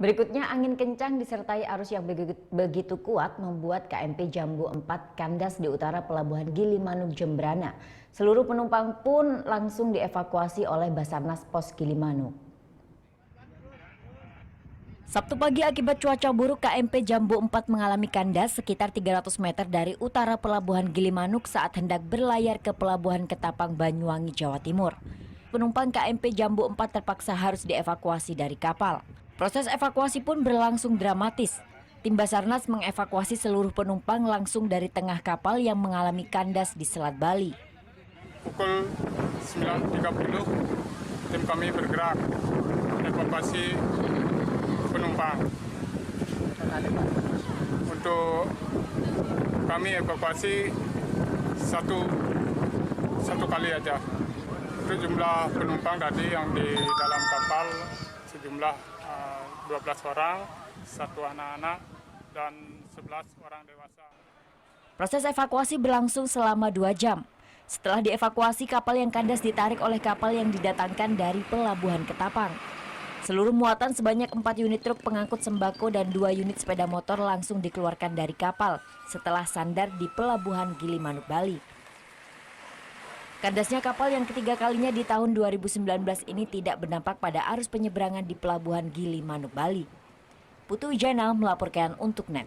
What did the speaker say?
Berikutnya, angin kencang disertai arus yang begitu kuat membuat KMP Jambu 4 kandas di utara Pelabuhan Gilimanuk, Jembrana. Seluruh penumpang pun langsung dievakuasi oleh Basarnas Pos Gilimanuk. Sabtu pagi akibat cuaca buruk, KMP Jambu 4 mengalami kandas sekitar 300 meter dari utara Pelabuhan Gilimanuk saat hendak berlayar ke Pelabuhan Ketapang, Banyuwangi, Jawa Timur. Penumpang KMP Jambu 4 terpaksa harus dievakuasi dari kapal. Proses evakuasi pun berlangsung dramatis. Tim Basarnas mengevakuasi seluruh penumpang langsung dari tengah kapal yang mengalami kandas di Selat Bali. Pukul 9.30, tim kami bergerak evakuasi penumpang. Untuk kami evakuasi satu kali aja. Itu jumlah penumpang tadi yang di dalam kapal sejumlah 12 orang, 1 anak-anak, dan 11 orang dewasa. Proses evakuasi berlangsung selama 2 jam. Setelah dievakuasi, kapal yang kandas ditarik oleh kapal yang didatangkan dari Pelabuhan Ketapang. Seluruh muatan sebanyak 4 unit truk pengangkut sembako dan 2 unit sepeda motor langsung dikeluarkan dari kapal setelah sandar di Pelabuhan Gilimanuk, Bali. Kandasnya kapal yang ketiga kalinya di tahun 2019 ini tidak berdampak pada arus penyeberangan di Pelabuhan Gilimanuk, Bali. Putu Wijana melaporkan untuk NET.